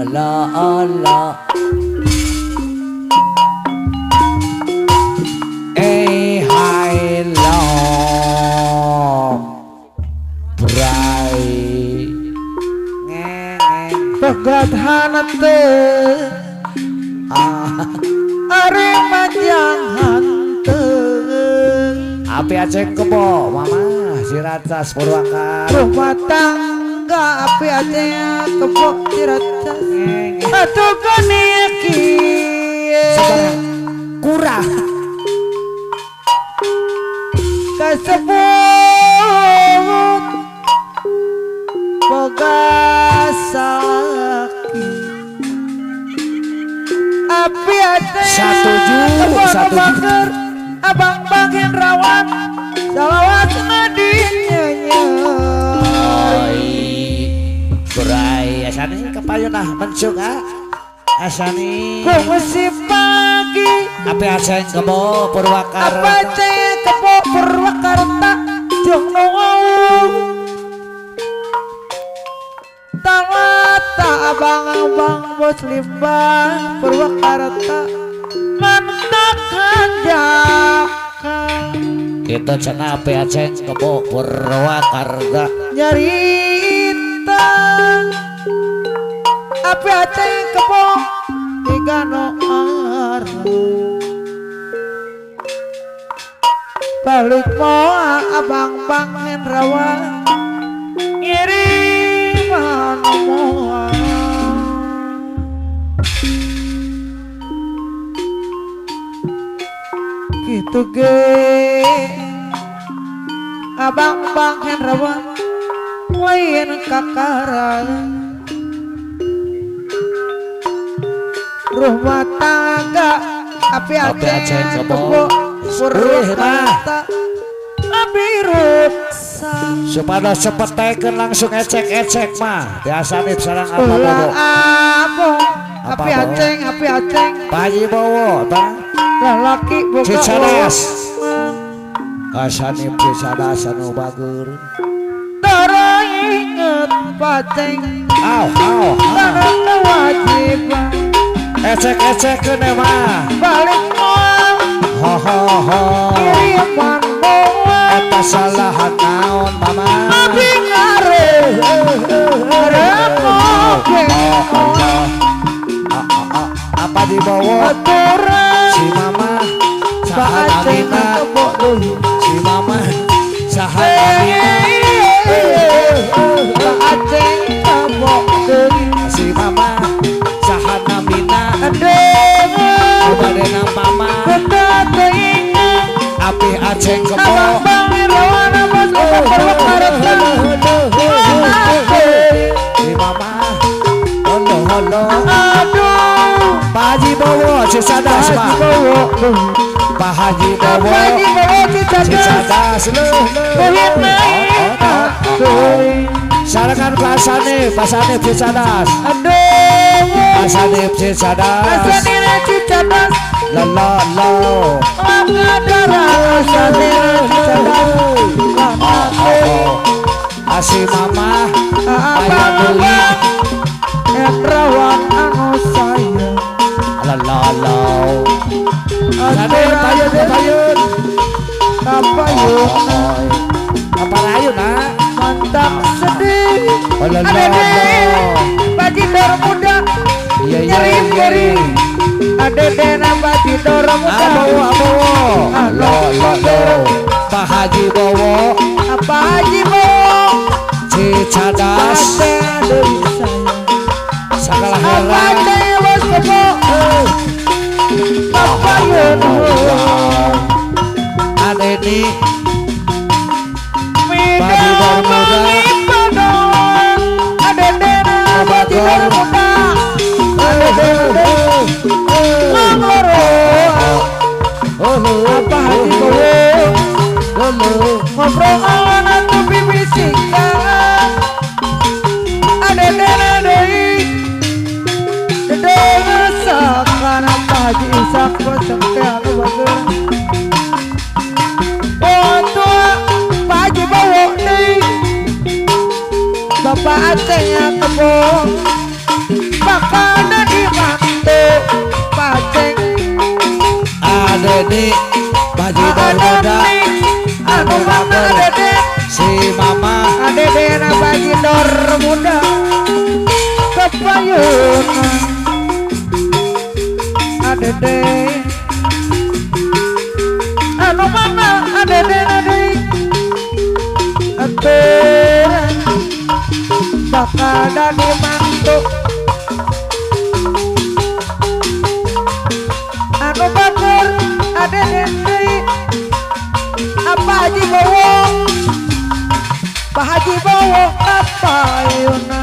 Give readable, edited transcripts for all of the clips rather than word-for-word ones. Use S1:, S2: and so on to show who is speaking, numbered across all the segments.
S1: Allah Allah hai long brai
S2: pegat hanate are majang hante
S1: api aceh kebo mama Ciracas Purwakarta
S2: rumah tangga api aceh kebo Ciracas atuh kaniaki
S1: kurang
S2: kasebut Bogasaki api aceh
S1: Satuju
S2: abang bangin rawan salawat nadinya
S1: berai asani kepayunah mensuk asani
S2: ku musim pagi
S1: api aceh kebo Purwakarta
S2: apa aceh kebo Purwakarta jeung nongong tawata abang-abang bos limbah Purwakarta mantakan jaka
S1: itu cenah api aceh kebo Purwakarta
S2: nyarita api aceh kebo digano arah balik moa abang bangin rawan ngiriman moa gitu ge abang bangin rawan lain kakaran rumah tangga api aceh kebo Purwakarta api ruksa
S1: supaya cepet teken langsung ecek mah diasanip sarang apa
S2: ulah
S1: bobo
S2: api aceh
S1: Pak Haji Bowo
S2: lalaki buka
S1: Cicadas asanip Cicadas anu bagur
S2: tara inget paceng
S1: au
S2: tanah wajib
S1: ecek kene mah
S2: balik moal
S1: ho
S2: kiriman bawa
S1: eta salahan naon mama
S2: abi ngare remoke
S1: apa dibawa
S2: aturan
S1: si mama sahan
S2: Aceh
S1: amina
S2: kebo deui
S1: si mama sahan amina
S2: Aceh kebo deui
S1: si mama sahan amina
S2: aduh
S1: na mama
S2: kita teringat
S1: api Aceh kebo
S2: abang bangin rawan bos Purwakarta
S1: si mama halo
S2: aduh
S1: Pak Haji Bowo Cicadas mah Pak Haji Bowo Cicadas sarangan Pasanip Cicadas Pasanip Cicadas lo asi mama ayah deui
S2: rawan anu saya
S1: lo payun
S2: kapayun
S1: apa rayun
S2: mantap sedih
S1: lo
S2: ada deh bajidor muda nyeri ada dena bajidor muda
S1: lo Pak Haji Bowo
S2: apa Haji Bowo
S1: Cicadas sakala
S2: apa
S1: heran
S2: saya bos kebo kapayun
S1: adeni
S2: bajidor muda ada dena bajidor muda ada dena apa Haji Bowo ngobrol atau bibisikan ada dena deui dena sakana Haji Isak boseng teh anu bageura oh tua Aceh yang kebon bakal jadi mantu Paceng
S1: Adeni Bajidor muda
S2: anu mama Adede
S1: si mama
S2: Adede na Bajidor muda kepayunan Adede anu mana Adede nadei aturan bakal jadi mantu anu batur Adede deui apa Haji Bowo Pak Haji Bowo apa yuna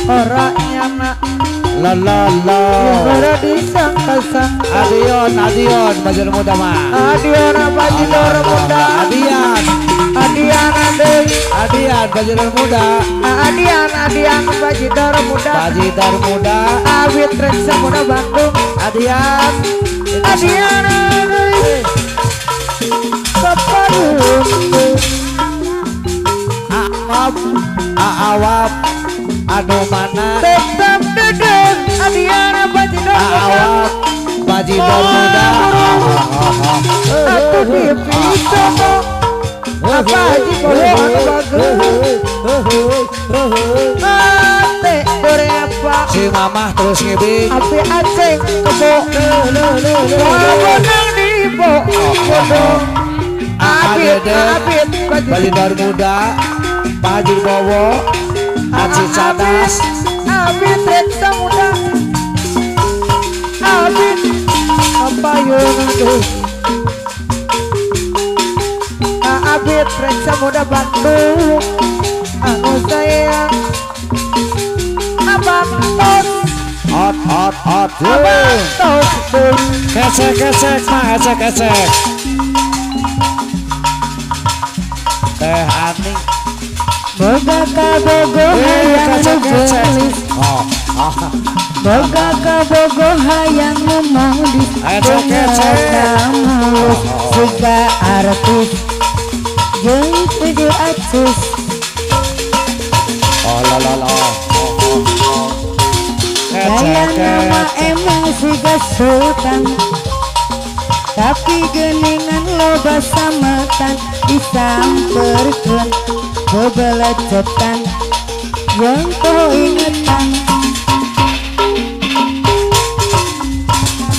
S2: orangnya nak
S1: la la la
S2: yang ada disangka-sangka
S1: Adion Bajidor muda mah
S2: Adiana Bajidor muda
S1: Adian
S2: Adian
S1: Bajidor muda
S2: Adian Bajidor muda
S1: Bajidor muda
S2: Awit Reksa muda Bandung
S1: Adian
S2: Adiana Kepayun
S1: Awap anu mana
S2: tetap dedek Adiana Bajidor muda
S1: Awap Bajidor muda
S2: aku dipisah kok apa Haji Bowo anu bagus ate berapa
S1: si mamah terus ngibing
S2: api Aceh kebo bodong di bodong abit
S1: Bajidor muda Pak Haji Bowo Haji Cadas
S2: abit Reksa muda abit apa yun abit Reksa muda Bandung anu sayang abang tos
S1: hot
S2: abang tos
S1: kecek mah kecek Teh Ani
S2: boga kabogo hayang nu gelis boga kabogo hayang nu modis mulus siga artis jeung tujuh atus gaya nama emang siga sultan tapi geningan loba sametan disamperkeun bebelecetan yang kau ingetan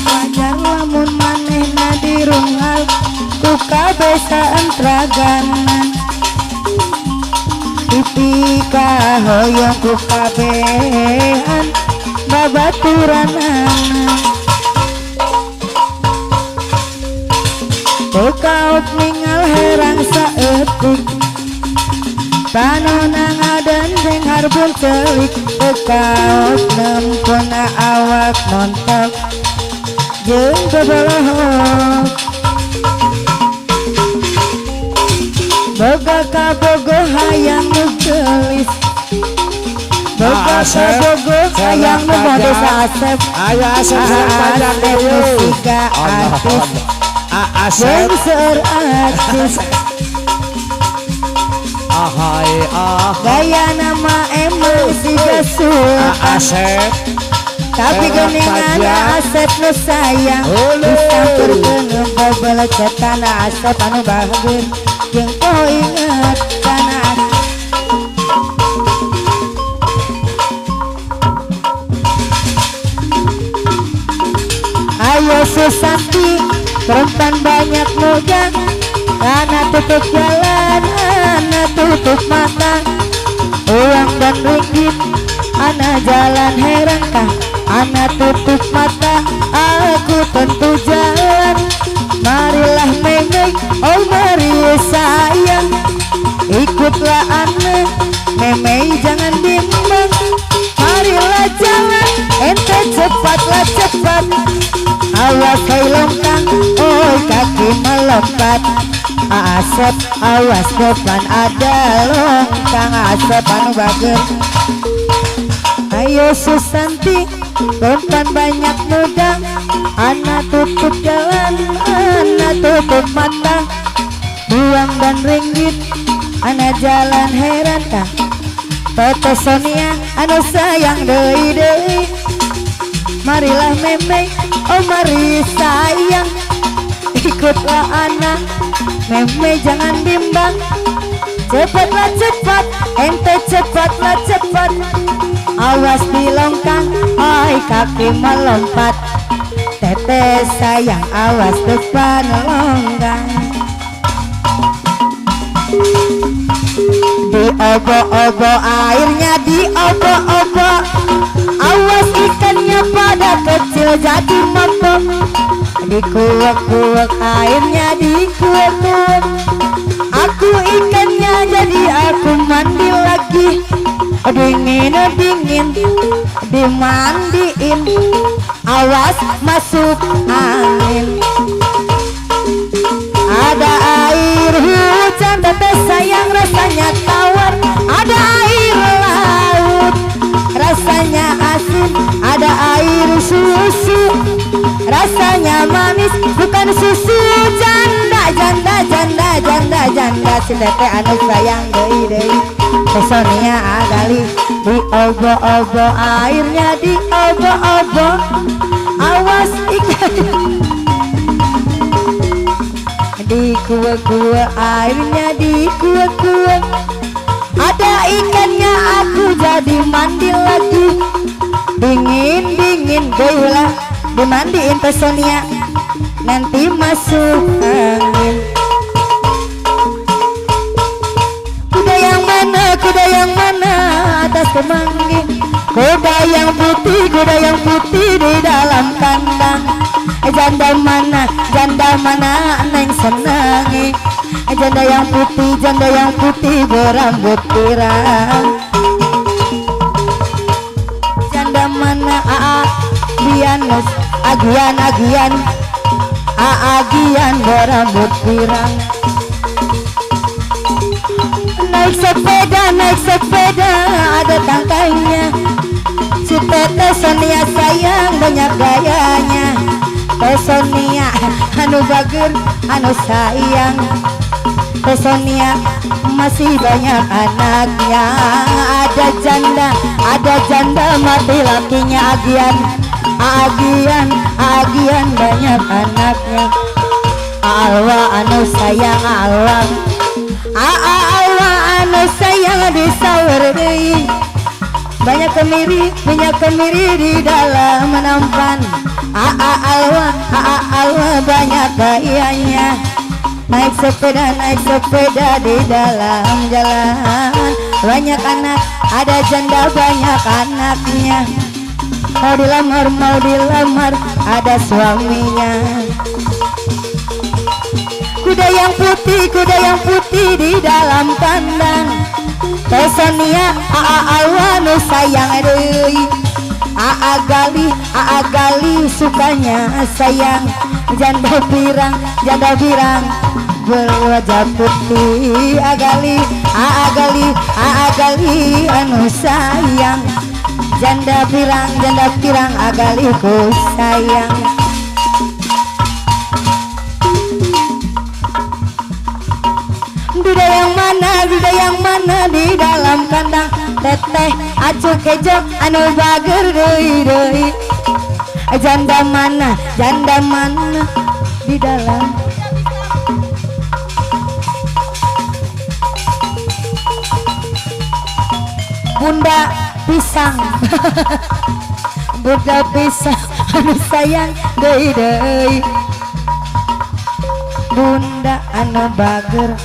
S2: wajar lamun manehna dirungal ku kabesaan traganan pipi kahoyong ku kabehan babaturanana Tukaut ningal herang saeutik Panona ngadendeng harbun celik Tukaut nempuna awak nontok Jeung bebelohok Boga kabogo hayang nu gelis Boga kabogo hayang nu modis Asep
S1: Ayo Asep panjang
S2: Siga artis
S1: Asep
S2: Seur artis gaya nama emang si Sultan
S1: Asep
S2: tapi geningan Asep nu sayang disampurkeun bebelecetan Asep anu bahagia jeung poho inget kana ayo Susanti perempuan banyak muda anak tutup jalan anak tutup mata uang dan ringgit anak jalan herangkah anak tutup mata aku tentu jalan marilah memeng oh mari sayang ikutlah anak memeng jangan bimbang marilah jalan ente cepatlah cepat awas hai longkang oi kaki melompat Asep awas depan ada longkang Asep anu bager ayo Susanti perempuan banyak muda anak tutup jalan anak tutup mata uang dan ringgit Ana jalan heran kang Tete Sonia anu sayang deui. Marilah meme, oh mari sayang, ikutlah anak, meme jangan bimbang. Cepatlah cepat, ente cepatlah cepat. Awas di longkang, oi kaki melompat. Tete sayang awas depan longkang. Diobo-obo airnya diobo-obo. Awas ikannya pada kecil jadi mabok. Dikuek-kuek airnya dikuek-kuek. Aku ikannya jadi aku mandi lagi. Dingin-dingin dimandiin. Awas masuk angin. Ada air hujan tetes sayang rasanya tawar. Ada air laut rasanya asin. Ada air susu rasanya manis. Bukan susu janda, janda, janda, janda, janda. Si tete anu sayang deui. Sonia agali diobo-obo airnya diobo-obo. Awas ikan dikuek-kuek airnya dikuek-kuek. Ada ikannya aku jadi mandi lagi. Dingin-dingin geulah dimandiin teh Sonia nanti masuk angin. Kuda yang mana, kuda yang mana atas kemanggih. Kuda yang putih di dalam kandang. Janda mana neng senangi. Janda yang putih berambut pirang. Janda mana Bianus agian berambut pirang. Naik sepeda ada tangkainya. Si tete Sonia sayang banyak gayanya. Teh Sonia anu bager anu sayang. Teh Sonia masih banyak anaknya. Ada janda mati lakinya agian banyak anaknya. Alwa anu sayang Alwa anu sayang disawer deui. Banyak kemiri di dalam nampan. Alwa banyak gayanya. Naik sepeda di dalam jalan. Banyak anak, ada janda banyak anaknya. Mau dilamar, ada suaminya. Kuda yang putih di dalam kandang. Teh Sonia Alwa nu sayang deui. Gali sukanya sayang. Janda pirang berwajah putih. Agali anu sayang. Janda pirang agali ku sayang. Kuda yang mana di dalam kandang. Teteh acuh kejok anu bager deui. Janda mana di dalam. Bunda pisang anu sayang deui. Bunda anu bager.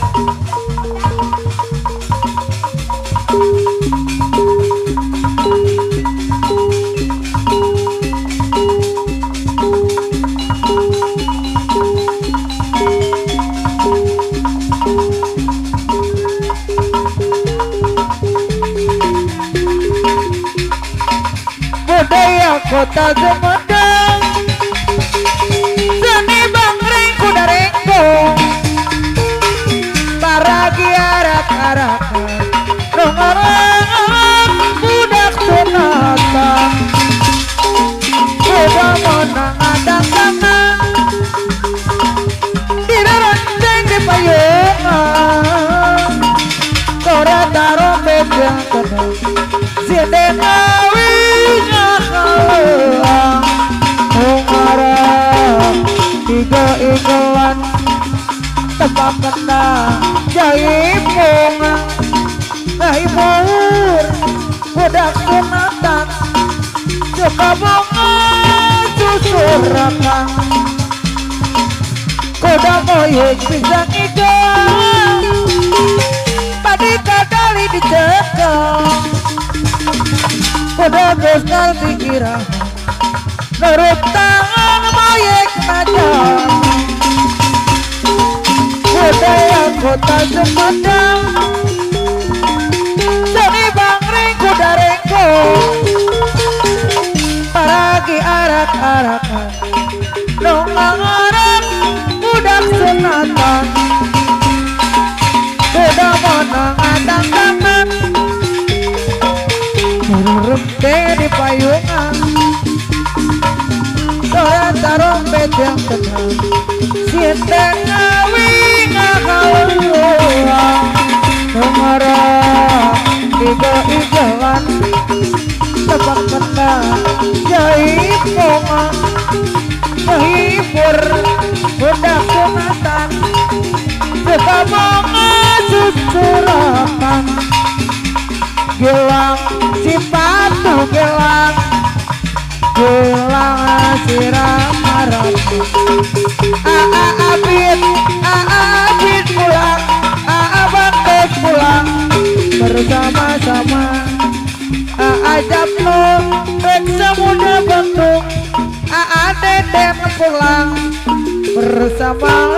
S3: Budaya kota Sumedang, seni bangreng kuda renggong, paragi arak-arakan, nongarang budak sunatan, kuda menang adang-adang, diranceng di payungan, bunga susurakan kuda moyek pisang ikan padi kadali dicekal kuda gosnal dikira nurut tangan moyek najan kuda yang kota Sumedang seni bangring kuda rengkong paragi arak-arakan nongang-arak budak sunatan kuda monong adang-dangan rute di payungan suara tarompet yang tenang siete ngawi ngakaluan mengarah ijo-ijoan tebak kena jaipongan menghibur budak sunatan suka mengesusurakan gelang sipatu gelang gelang siram maratu abid pulang bangkit pulang bersama-sama ajab lo reksa muda bentuk deden pulang bersama